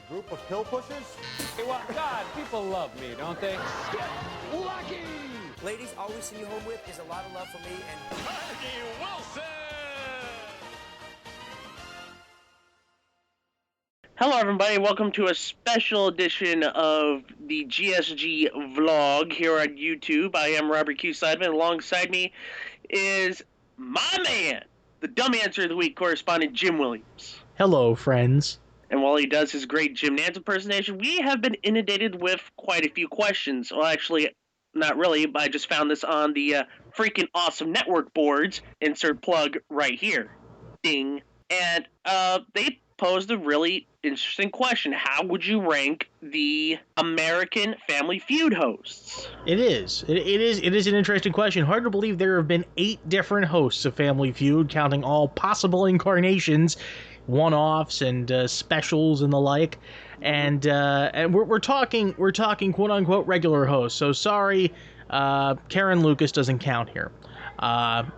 Group of pill pushers? Hey, well, God, people love me, don't they? Get lucky! Ladies, all we send you home with is a lot of love from me and Harvey Wilson! Hello, everybody. Welcome to a special edition of the GSG vlog here on YouTube. I am Robert Q. Seidman. Alongside me is my man, the Dumb Answer of the Week correspondent, Jim Williams. Hello, friends. And while he does his great Jim Nance impersonation, we have been inundated with quite a few questions. Well, actually, not really, but I just found this on the freaking awesome network boards. Insert plug right here. Ding. And they posed a really interesting question. How would you rank the American Family Feud hosts? It is an interesting question. Hard to believe there have been 8 different hosts of Family Feud, counting all possible incarnations, one-offs and specials and the like. And we're talking quote unquote regular hosts. So sorry, Karen Lucas doesn't count here.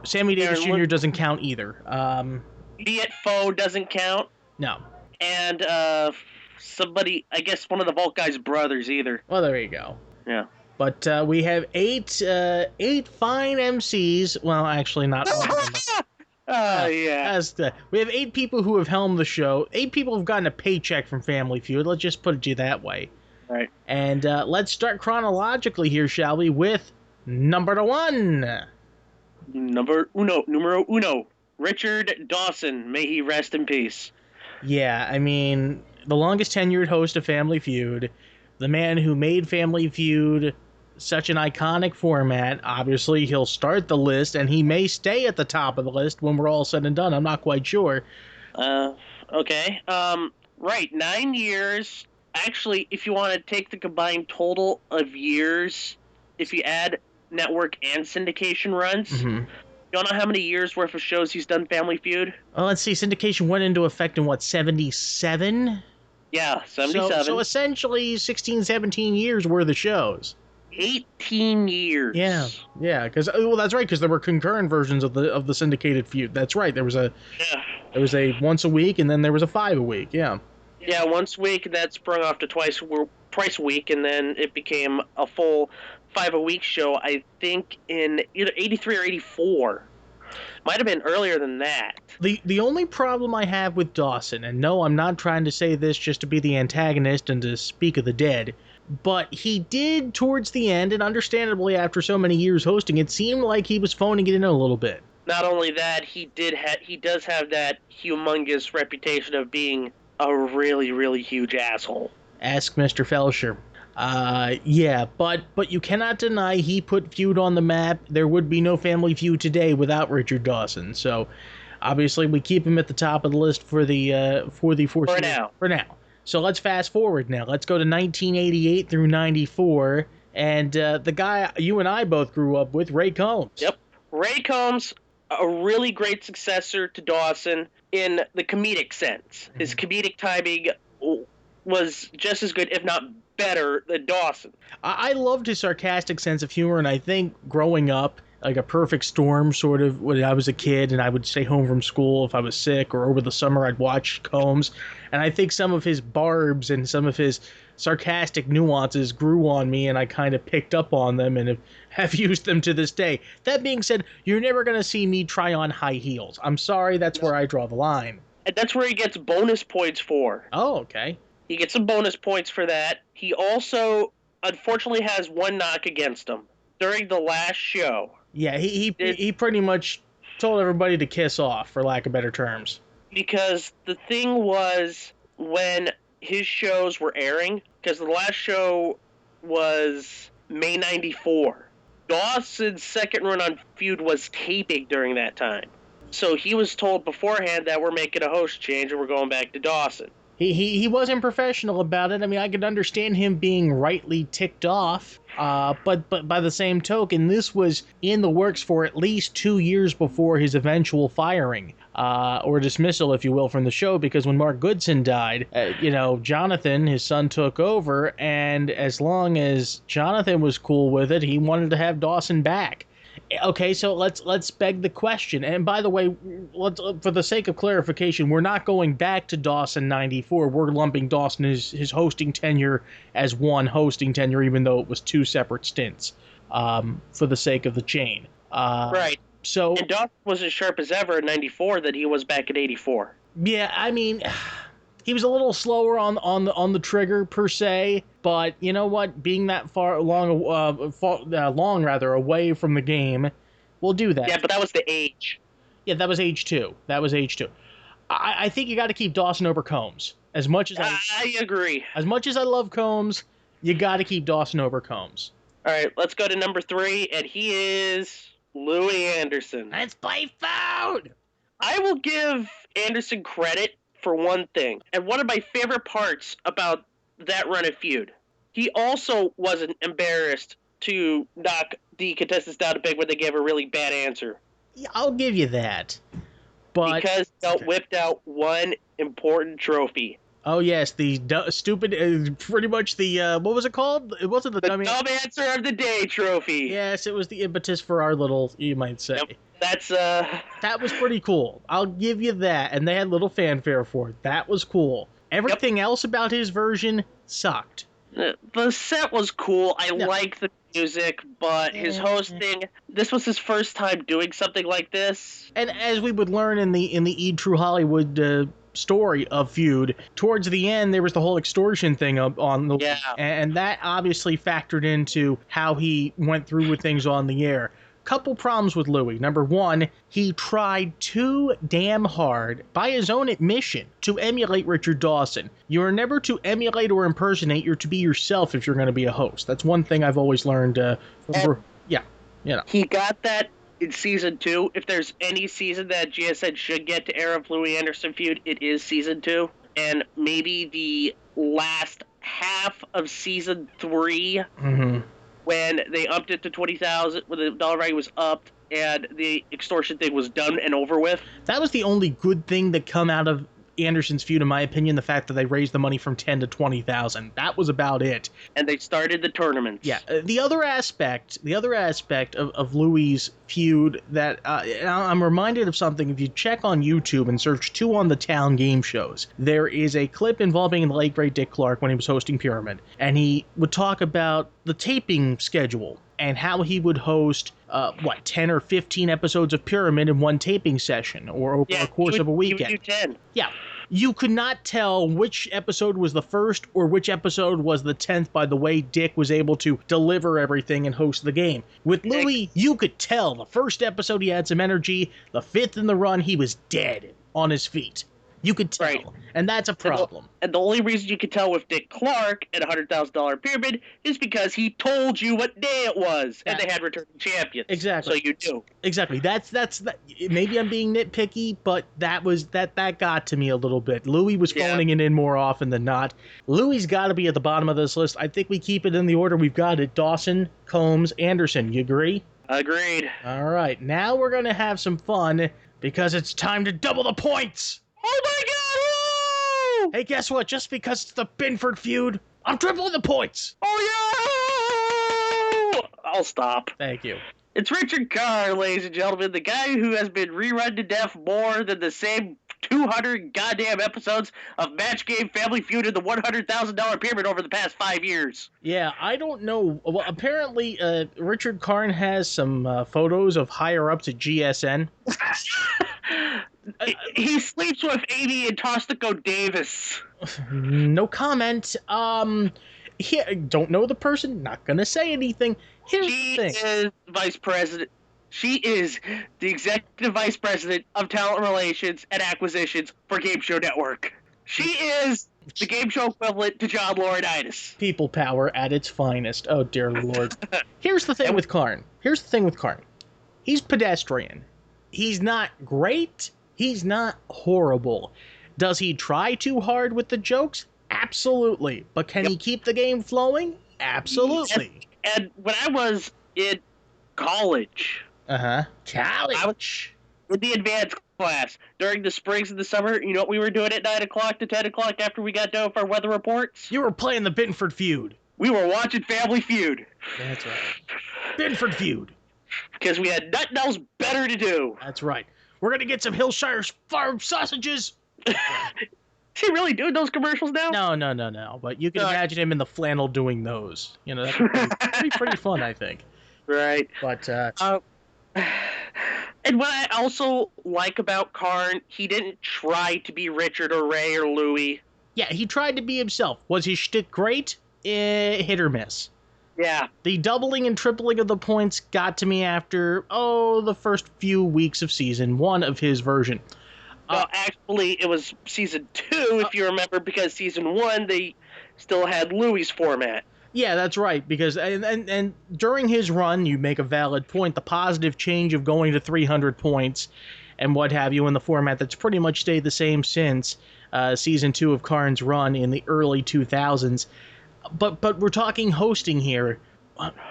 Sammy Davis Jr. doesn't count either. Viet Foe doesn't count. No. And somebody, I guess one of the Vault guys' brothers either. Well, there you go. Yeah. But we have 8 fine MCs. Well, actually, not all of them. Yeah. We have 8 people who have helmed the show. 8 people who've gotten a paycheck from Family Feud. Let's just put it that way. Right. And let's start chronologically here, shall we, with number 1. Numero uno. Richard Dawson. May he rest in peace. Yeah, I mean, the longest tenured host of Family Feud, the man who made Family Feud such an iconic format. Obviously, he'll start the list, and he may stay at the top of the list when we're all said and done. I'm not quite sure. Okay. Right, 9 years. Actually, if you want to take the combined total of years, if you add network and syndication runs, you don't know how many years worth of shows he's done Family Feud? Well, let's see. Syndication went into effect in, what, 77? Yeah, 77. So essentially 16, 17 years worth of shows. 18 years. Yeah, because that's right, because there were concurrent versions of the syndicated feud. That's right. There was a once a week, and then there was a 5 a week. Yeah. Yeah, once a week, that sprung off to twice a week, and then it became a full 5 a week show. I think in either 83 or 84. Might have been earlier than that. The only problem I have with Dawson, and no, I'm not trying to say this just to be the antagonist and to speak of the dead, but he did, towards the end, and understandably after so many years hosting, it seemed like he was phoning it in a little bit. Not only that, he does have that humongous reputation of being a really, really huge asshole. Ask Mr. Felsher. Yeah, but you cannot deny he put Feud on the map. There would be no Family Feud today without Richard Dawson. So, obviously, we keep him at the top of the list for the foreseeable. For now. So let's fast forward now. Let's go to 1988 through 94, and the guy you and I both grew up with, Ray Combs. Yep, Ray Combs, a really great successor to Dawson in the comedic sense. His comedic timing was just as good, if not better, than Dawson. I loved his sarcastic sense of humor, and I think growing up, like a perfect storm sort of when I was a kid and I would stay home from school if I was sick, or over the summer I'd watch Combs, and I think some of his barbs and some of his sarcastic nuances grew on me, and I kind of picked up on them and have used them to this day. That being said, you're never going to see me try on high heels. I'm sorry, that's where I draw the line. And that's where he gets bonus points for. Oh, okay. He gets some bonus points for that. He also, unfortunately, has one knock against him. During the last show. Yeah, he pretty much told everybody to kiss off, for lack of better terms. Because the thing was, when his shows were airing, because the last show was May 94. Dawson's second run on Feud was taping during that time. So he was told beforehand that we're making a host change and we're going back to Dawson. He wasn't professional about it. I mean, I could understand him being rightly ticked off, but by the same token, this was in the works for at least 2 years before his eventual firing, or dismissal, if you will, from the show, because when Mark Goodson died, Jonathan, his son, took over, and as long as Jonathan was cool with it, he wanted to have Dawson back. Okay, so let's beg the question. And by the way, for the sake of clarification, we're not going back to Dawson 94. We're lumping Dawson his hosting tenure as one hosting tenure, even though it was two separate stints. For the sake of the chain. Right. So And Dawson was as sharp as ever in 94 than he was back in 84. yeah, I mean, he was a little slower on the trigger per se, but you know what? Being that long away from the game, we'll do that. Yeah, but that was the age. Yeah, that was age 2. I think you got to keep Dawson over Combs. As much as I agree. As much as I love Combs, you got to keep Dawson over Combs. All right, let's go to number 3, and he is Louis Anderson. Let's play Feud! I will give Anderson credit for one thing, and one of my favorite parts about that run of Feud. He also wasn't embarrassed to knock the contestants down a peg when they gave a really bad answer. Yeah, I'll give you that. But because he whipped out one important trophy. Oh yes, the stupid, pretty much the what was it called? It wasn't the dumb answer of the day trophy. Yes, it was the impetus for our little, you might say. Yep. That's That was pretty cool. I'll give you that, and they had little fanfare for it. That was cool. Everything else about his version sucked. The set was cool. I like the music, but his hosting. This was his first time doing something like this. And as we would learn in the E! True Hollywood story of Feud, towards the end there was the whole extortion thing on the and that obviously factored into how he went through with things on the air. Couple problems with Louis. Number one, he tried too damn hard, by his own admission, to emulate Richard Dawson. You are never to emulate or impersonate, you're to be yourself if you're going to be a host. That's one thing I've always learned. He got that in season 2. If there's any season that GSN should get to air of Louis Anderson Feud, it is season 2. And maybe the last half of season 3, when they upped it to 20,000, when the dollar value was upped and the extortion thing was done and over with. That was the only good thing that come out of Anderson's Feud, in my opinion, the fact that they raised the money from 10 to 20,000. That was about it. And they started the tournaments. Yeah. The other aspect of Louis' Feud that I'm reminded of something. If you check on YouTube and search 2 on the Town game shows, there is a clip involving the late great Dick Clark when he was hosting Pyramid, and he would talk about the taping schedule and how he would host 10 or 15 episodes of Pyramid in one taping session or over the course of a weekend. He would do 10. Yeah. You could not tell which episode was the first or which episode was the 10th by the way Dick was able to deliver everything and host the game. With Louis, you could tell the first episode he had some energy, the 5th in the run he was dead on his feet. You could tell, and that's a problem. And the only reason you could tell with Dick Clark at $100,000 Pyramid is because he told you what day it was, and they had returning champions. Exactly. So you do. Exactly. That's maybe I'm being nitpicky, but that got to me a little bit. Louis was phoning it in more often than not. Louis got to be at the bottom of this list. I think we keep it in the order we've got it: Dawson, Combs, Anderson. You agree? Agreed. All right. Now we're gonna have some fun because it's time to double the points. Oh my God! Woo! Hey, guess what? Just because it's the Binford Feud, I'm tripling the points. Oh yeah! I'll stop. Thank you. It's Richard Carr, ladies and gentlemen, the guy who has been rerun to death more than the same 200 goddamn episodes of Match Game Family Feud and the $100,000 Pyramid over the past 5 years. Yeah, I don't know. Well, apparently, Richard Karn has some photos of higher-ups at GSN. He sleeps with Amy and Tostico Davis. No comment. Don't know the person, not gonna say anything. Here's the thing. She is vice president. She is the executive vice president of talent relations and acquisitions for Game Show Network. She is the game show equivalent to John Laurinaitis. People power at its finest. Oh, dear Lord. Here's the thing with Karn. He's pedestrian. He's not great. He's not horrible. Does he try too hard with the jokes? Absolutely. But can he keep the game flowing? Absolutely. And when I was in college... College. In the advanced class, during the springs and the summer, you know what we were doing at 9 o'clock to 10 o'clock after we got done with our weather reports? You were playing the Binford Feud. We were watching Family Feud. That's right. Binford Feud. because we had nothing else better to do. That's right. We're going to get some Hillshire Farm sausages. Is he really doing those commercials now? No. But you can imagine him in the flannel doing those. You know, that'd be pretty fun, I think. Right. But, and what I also like about Karn, he didn't try to be Richard or Ray or Louie. yeah, he tried to be himself. Was his shtick great? Hit or miss. Yeah. The doubling and tripling of the points got to me after, the first few weeks of season 1 of his version. Well, actually, it was season 2, if you remember, because season 1, they still had Louie's format. Yeah, that's right, because and during his run, you make a valid point, the positive change of going to 300 points and what have you in the format that's pretty much stayed the same since season 2 of Karn's run in the early 2000s. But we're talking hosting here.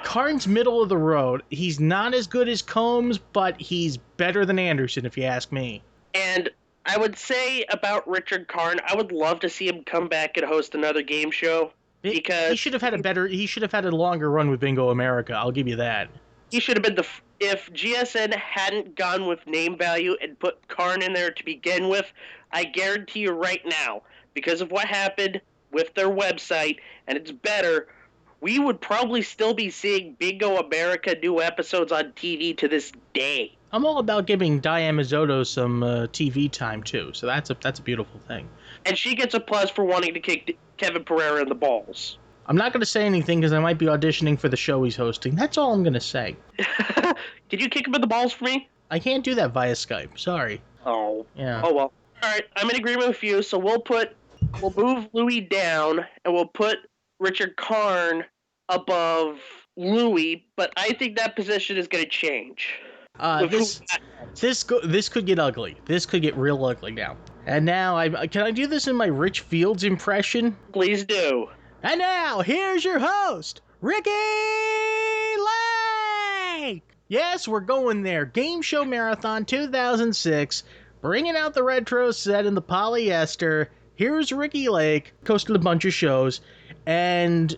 Karn's middle of the road. He's not as good as Combs, but he's better than Anderson, if you ask me. And I would say about Richard Karn, I would love to see him come back and host another game show. Because he should have had a longer run with Bingo America. I'll give you that. He should have been if GSN hadn't gone with name value and put Karn in there to begin with, I guarantee you right now, because of what happened with their website, and it's better, we would probably still be seeing Bingo America new episodes on TV to this day. I'm all about giving Diane Mazzotto some TV time too, so that's a beautiful thing. And she gets a plus for wanting to kick Kevin Pereira in the balls. I'm not going to say anything because I might be auditioning for the show he's hosting. That's all I'm going to say. Did you kick him in the balls for me? I can't do that via Skype. Sorry. Oh. Yeah. Oh, well. All right, I'm in agreement with you, so we'll move Louie down, and we'll put Richard Karn above Louie, but I think that position is going to change. This could get ugly. This could get real ugly now. And now, can I do this in my Rich Fields impression? Please do. And now, here's your host, Ricki Lake! Yes, we're going there. Game Show Marathon 2006, bringing out the retro set and the polyester. Here's Ricki Lake, hosted a bunch of shows, and...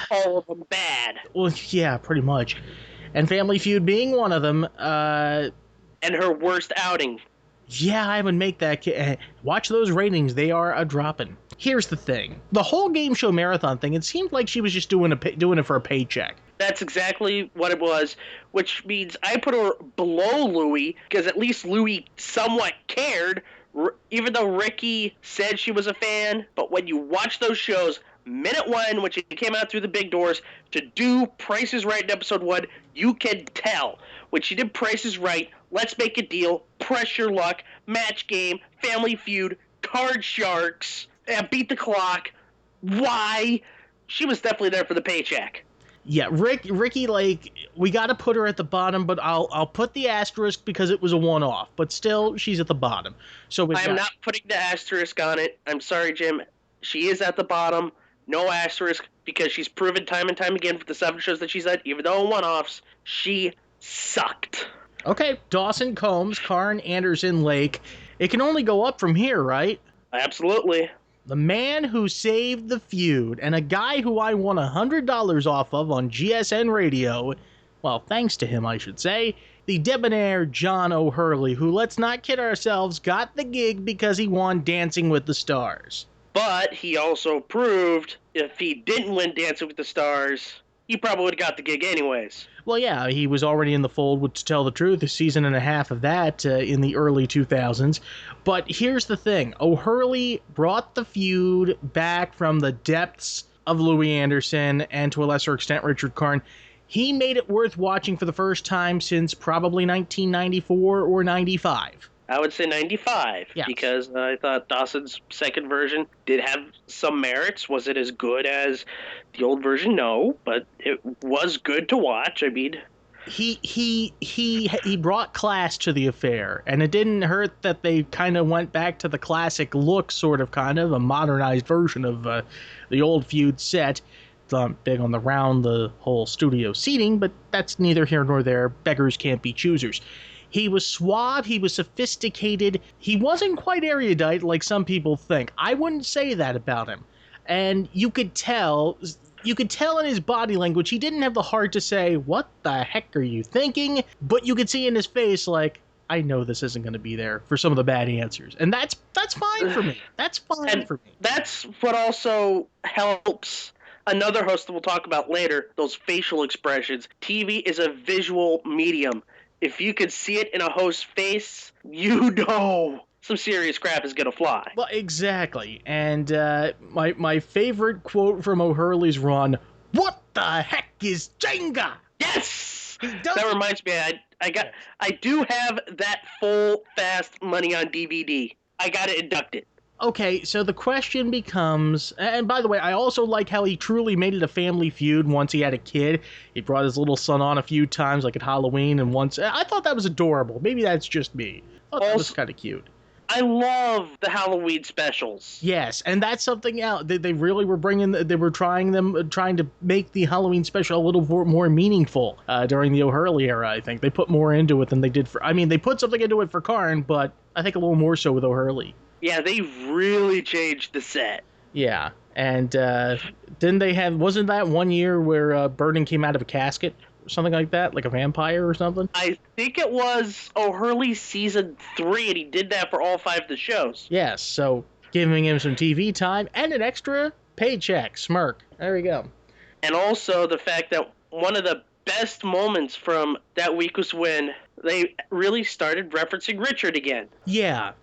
all of them bad. Well, yeah, pretty much. And Family Feud being one of them, and her worst outing. Yeah, I would make that... Watch those ratings. They are a-dropping. Here's the thing. The whole Game Show Marathon thing, it seemed like she was just doing it for a paycheck. That's exactly what it was, which means I put her below Louie, because at least Louie somewhat cared, even though Ricki said she was a fan. But when you watch those shows, minute 1, when she came out through the big doors, to do Price is Right in episode 1, you can tell. When she did Price is Right, Let's Make a Deal, Press Your Luck, Match Game, Family Feud, Card Sharks, Beat the Clock, why? She was definitely there for the paycheck. Yeah, Ricki Lake, we got to put her at the bottom, but I'll put the asterisk because it was a one-off. But still, she's at the bottom. So I'm not putting the asterisk on it. I'm sorry, Jim. She is at the bottom. No asterisk, because she's proven time and time again for the 7 shows that she's at, even though one-offs, she sucked. Okay, Dawson, Combs, Karn, Anderson, Lake. It can only go up from here, right? Absolutely. The man who saved the feud, and a guy who I won $100 off of on GSN radio, well, thanks to him, I should say, the debonair John O'Hurley, who, let's not kid ourselves, got the gig because he won Dancing with the Stars. But he also proved if he didn't win Dancing with the Stars, he probably would have got the gig anyways. Well, yeah, he was already in the fold, to tell the truth, a season and a half of that in the early 2000s. But here's the thing. O'Hurley brought the feud back from the depths of Louie Anderson and, to a lesser extent, Richard Karn. He made it worth watching for the first time since probably 1994 or 95. I would say 95, yes. Because I thought Dawson's second version did have some merits. Was it as good as the old version? No, but it was good to watch. I mean, he brought class to the affair, and it didn't hurt that they kind of went back to the classic look, kind of a modernized version of the old Feud set. Big on the whole studio seating, but that's neither here nor there. Beggars can't be choosers. He was suave, he was sophisticated, he wasn't quite erudite like some people think. I wouldn't say that about him. And you could tell you could tell in his body language he didn't have the heart to say, "What the heck are you thinking?" But you could see in his face, like, I know this isn't going to be there for some of the bad answers. And that's fine for me. That's fine for me. That's what also helps another host that we'll talk about later, those facial expressions. TV is a visual medium. If you could see it in a host's face, you know some serious crap is going to fly. Well, exactly. And my favorite quote from O'Hurley's run, "What the heck is Jenga?" Yes! That reminds me, I do have that full Fast Money on DVD. I got it inducted. Okay, so the question becomes, and by the way, I also like how he truly made it a family feud once he had a kid. He brought his little son on a few times, like at Halloween, and once, I thought that was adorable. Maybe that's just me. I thought that was kind of cute. I love the Halloween specials. Yes, and that's something else. They really were trying to make the Halloween special a little more meaningful during the O'Hurley era, I think. They put more into it than they did they put something into it for Carr, but I think a little more so with O'Hurley. Yeah, they really changed the set. Yeah, and wasn't that one year where Burden came out of a casket? Something like that, like a vampire or something? I think it was O'Hurley season 3, and he did that for all 5 of the shows. Yes, so giving him some TV time and an extra paycheck. Smirk. There we go. And also the fact that one of the best moments from that week was when they really started referencing Richard again. Yeah.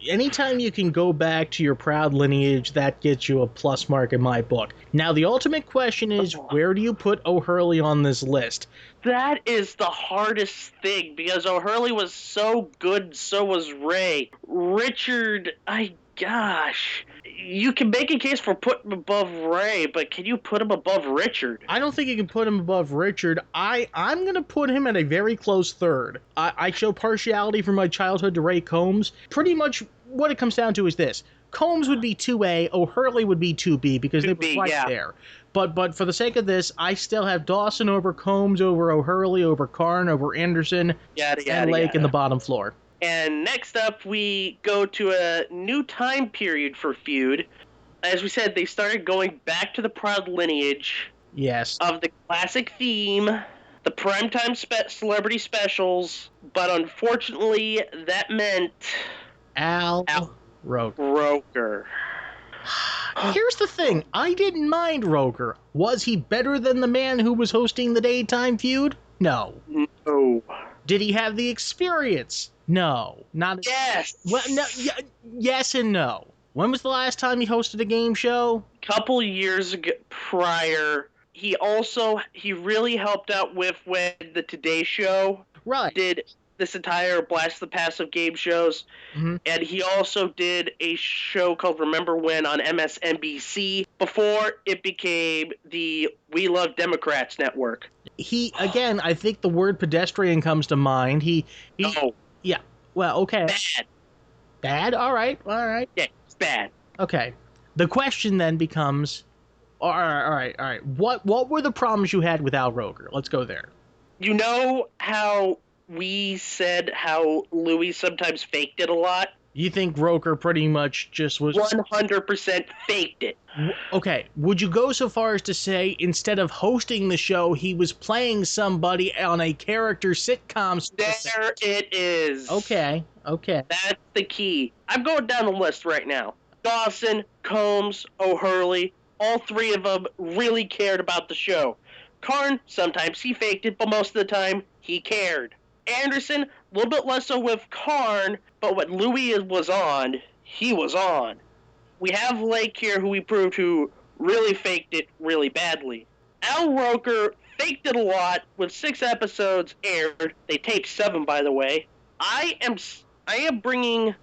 Anytime you can go back to your proud lineage, that gets you a plus mark in my book. Now, the ultimate question is, where do you put O'Hurley on this list? That is the hardest thing, because O'Hurley was so good, so was Ray. Richard, gosh, you can make a case for putting him above Ray, but can you put him above Richard? I don't think you can put him above Richard. I'm going to put him at a very close third. I show partiality from my childhood to Ray Combs. Pretty much what it comes down to is this. Combs would be 2A, O'Hurley would be 2B, because they were right there. But for the sake of this, I still have Dawson over Combs, over O'Hurley, over Carr, over Anderson, and Lake in the bottom floor. And next up, we go to a new time period for Feud. As we said, they started going back to the proud lineage of the classic theme, the primetime celebrity specials, but unfortunately, that meant Al Roker. Here's the thing. I didn't mind Roker. Was he better than the man who was hosting the daytime Feud? No. No. Did he have the experience? No. Not. Yes. Well, no. Yes and no. When was the last time he hosted a game show? Couple years ago, prior. He really helped out with when the Today Show did this entire Blast the Passive game shows. Mm-hmm. And he also did a show called Remember When on MSNBC before it became the We Love Democrats network. I think the word pedestrian comes to mind. No. Yeah. Well, okay. Bad. Bad? All right. Yeah, it's bad. Okay. The question then becomes, all right. What were the problems you had with Al Roker? Let's go there. You know how we said how Louis sometimes faked it a lot? You think Roker pretty much just was 100% faked it. Okay, would you go so far as to say instead of hosting the show, he was playing somebody on a character sitcom? There it is. Okay. That's the key. I'm going down the list right now. Dawson, Combs, O'Hurley, all 3 of them really cared about the show. Carr, sometimes he faked it, but most of the time, he cared. Anderson, a little bit less so with Carr, but when Louis was on, he was on. We have Lake here, who we proved who really faked it really badly. Al Roker faked it a lot with 6 episodes aired. They taped 7, by the way. I am bringing...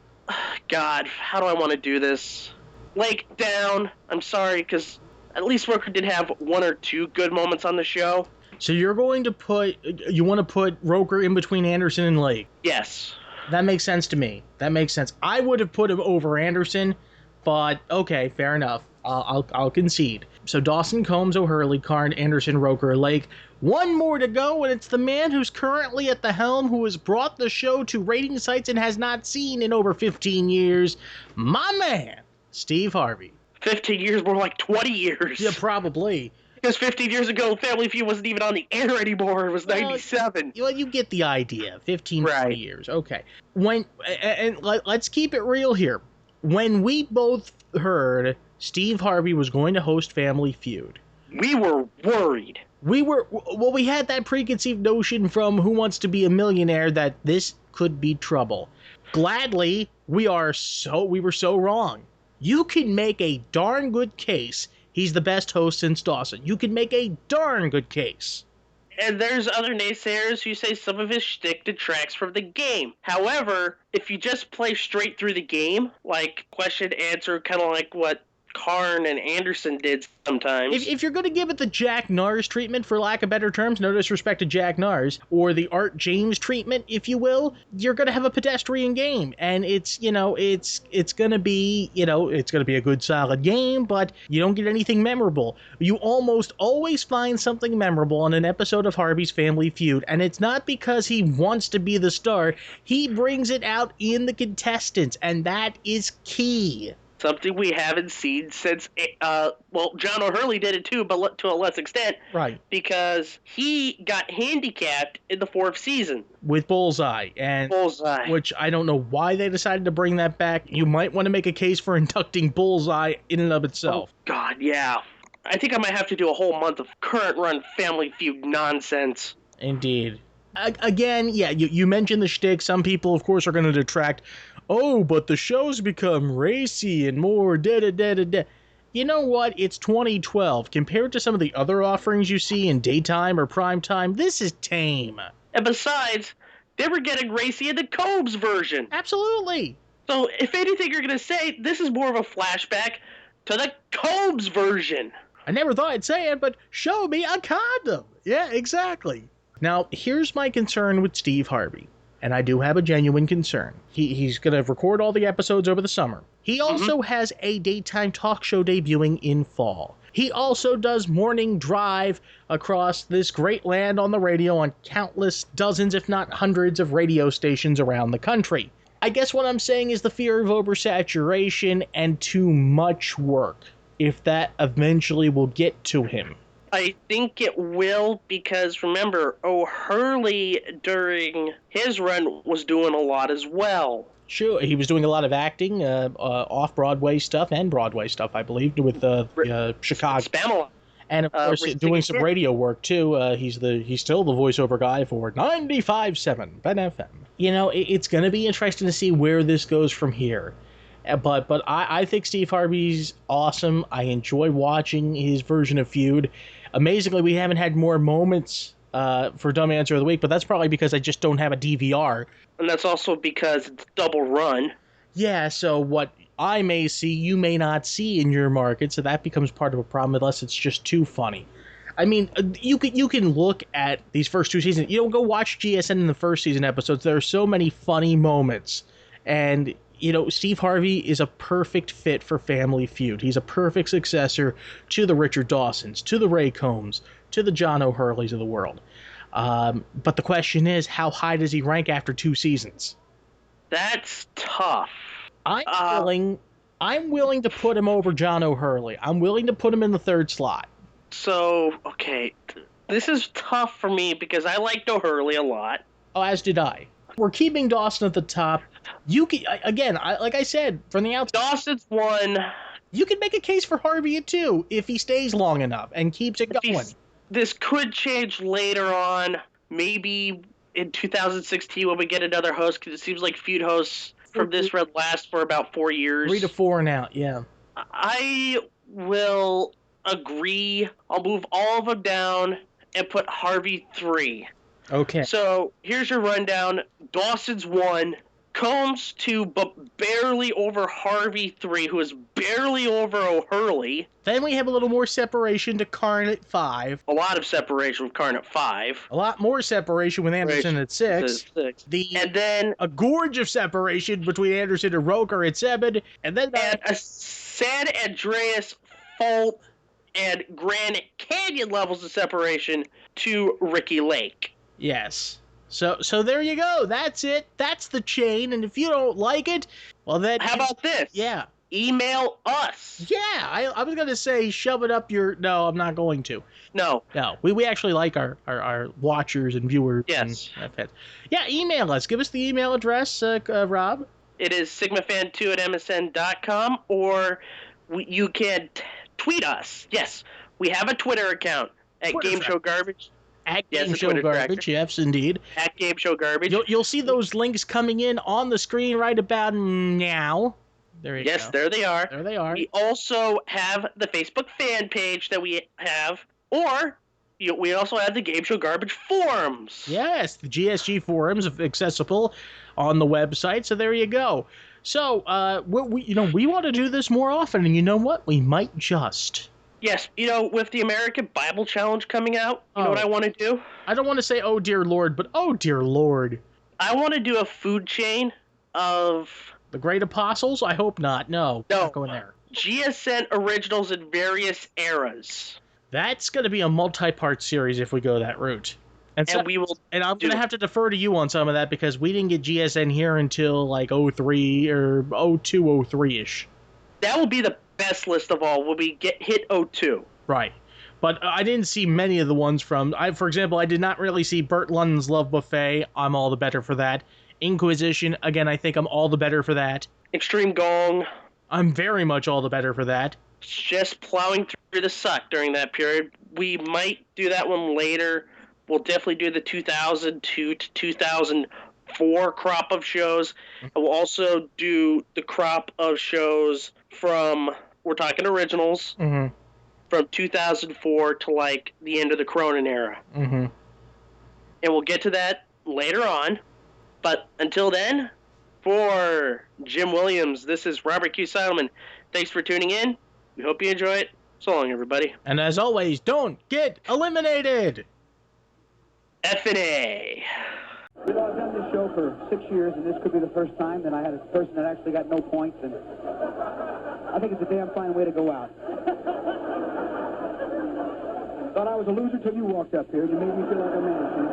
God, how do I want to do this? Lake down. I'm sorry, because at least Roker did have 1 or 2 good moments on the show. So you want to put Roker in between Anderson and Lake? Yes. That makes sense to me. That makes sense. I would have put him over Anderson, but okay, fair enough. I'll concede. So Dawson, Combs, O'Hurley, Carr, Anderson, Roker, Lake. 1 more to go, and it's the man who's currently at the helm, who has brought the show to rating sites and has not seen in over 15 years. My man, Steve Harvey. 15 years, more like 20 years. Yeah, probably. Because 15 years ago, Family Feud wasn't even on the air anymore. It was 97. Well, you get the idea. 15, Right. 20 years. Okay. Let's keep it real here. When we both heard Steve Harvey was going to host Family Feud, We were worried. we had that preconceived notion from Who Wants to Be a Millionaire that this could be trouble. Gladly, we were so wrong. You can make a darn good case he's the best host since Dawson. You can make a darn good case. And there's other naysayers who say some of his shtick detracts from the game. However, if you just play straight through the game, like question answer, kind of like what Carr and Anderson did sometimes. If you're going to give it the Jack Nars treatment, for lack of better terms, no disrespect to Jack Nars, or the Art James treatment, if you will, you're going to have a pedestrian game. And it's going to be, it's going to be a good solid game, but you don't get anything memorable. You almost always find something memorable on an episode of Harvey's Family Feud, and it's not because he wants to be the star. He brings it out in the contestants, and that is key. Something we haven't seen since, John O'Hurley did it too, but to a less extent. Right. Because he got handicapped in the 4th season. With Bullseye. Which I don't know why they decided to bring that back. You might want to make a case for inducting Bullseye in and of itself. Oh, God, yeah. I think I might have to do a whole month of current run Family Feud nonsense. Indeed. Again, yeah, you mentioned the shtick. Some people, of course, are going to detract. Oh, but the show's become racy and more da-da-da-da-da. You know what? It's 2012. Compared to some of the other offerings you see in daytime or primetime, this is tame. And besides, they were getting racy in the Combs version. Absolutely. So, if anything you're going to say, this is more of a flashback to the Combs version. I never thought I'd say it, but show me a condom. Yeah, exactly. Now, here's my concern with Steve Harvey. And I do have a genuine concern. He's going to record all the episodes over the summer. He also has a daytime talk show debuting in fall. He also does morning drive across this great land on the radio on countless dozens, if not hundreds, of radio stations around the country. I guess what I'm saying is the fear of oversaturation and too much work, if that eventually will get to him. I think it will, because remember, O'Hurley during his run was doing a lot as well. Sure, he was doing a lot of acting, off-Broadway stuff and Broadway stuff, I believe, with Chicago. Spamalot. And of course, doing some radio work too. He's still the voiceover guy for 95.7 Ben FM. It's going to be interesting to see where this goes from here. But I think Steve Harvey's awesome. I enjoy watching his version of Feud. Amazingly, we haven't had more moments for Dumb Answer of the Week, but that's probably because I just don't have a DVR. And that's also because it's double run. Yeah, so what I may see, you may not see in your market, so that becomes part of a problem unless it's just too funny. I mean, you can look at these first 2 seasons. Go watch GSN in the first season episodes. There are so many funny moments. And Steve Harvey is a perfect fit for Family Feud. He's a perfect successor to the Richard Dawsons, to the Ray Combs, to the John O'Hurleys of the world. But the question is, how high does he rank after 2 seasons? That's tough. I'm willing to put him over John O'Hurley. I'm willing to put him in the 3rd slot. So, okay, this is tough for me because I liked O'Hurley a lot. Oh, as did I. We're keeping Dawson at the top. You can, again, like I said, from the outside, Dawson's one. You can make a case for Harvey at 2 if he stays long enough and keeps it going. This could change later on, maybe in 2016 when we get another host, because it seems like Feud hosts from this run last for about 4 years. 3 to 4 and out, yeah. I will agree. I'll move all of them down and put Harvey 3. Okay. So here's your rundown. Dawson's 1, Combs 2, but barely over Harvey 3, who is barely over O'Hurley. Then we have a little more separation to Carr at 5. A lot of separation with Carr at 5. A lot more separation with Anderson at 6. And then a gorge of separation between Anderson and Roker at 7. And then a San Andreas Fault and Granite Canyon levels of separation to Ricki Lake. Yes. So there you go. That's it. That's the chain. And if you don't like it, well then... How about this? Yeah. email us. Yeah, I was going to say shove it up your... No, I'm not going to. No. No, we actually like our watchers and viewers. Yes. And fans. Yeah, email us. Give us the email address, Rob. It is sigmafan2@msn.com, or you can tweet us. Yes, we have a Twitter account at Twitter Game Show Garbage. At Yes, Game the Show Twitter Garbage, yes, indeed. At Game Show Garbage. You'll see those links coming in on the screen right about now. There you go. Yes, there they are. There they are. We also have the Facebook fan page that we have, or we also have the Game Show Garbage forums. Yes, the GSG forums are accessible on the website, so there you go. So, we want to do this more often, and you know what? We might just. Yes, with the American Bible Challenge coming out, you know what I want to do? I don't want to say, oh, dear Lord, but oh, dear Lord. I want to do a food chain of... The Great Apostles? I hope not. No, not going there. GSN originals in various eras. That's going to be a multi-part series if we go that route. And we will. And I'm going to have to defer to you on some of that because we didn't get GSN here until like 03 or 02, 03-ish. That will be the best list of all when we hit 02. Right. But I didn't see many of the ones from... for example, I did not really see Burt London's Love Buffet. I'm all the better for that. Inquisition, again, I think I'm all the better for that. Extreme Gong. I'm very much all the better for that. Just plowing through the suck during that period. We might do that one later. We'll definitely do the 2002 to 2004 crop of shows. And we'll also do the crop of shows from, we're talking originals, from 2004 to like the end of the Cronin era. And we'll get to that later on. But until then, for Jim Williams, this is Robert Q. Seidelman. Thanks for tuning in. We hope you enjoy it. So long, everybody. And as always, don't get eliminated! F&A. I've done this show for 6 years, and this could be the first time that I had a person that actually got no points, and I think it's a damn fine way to go out. Thought I was a loser till you walked up here, and you made me feel like a man.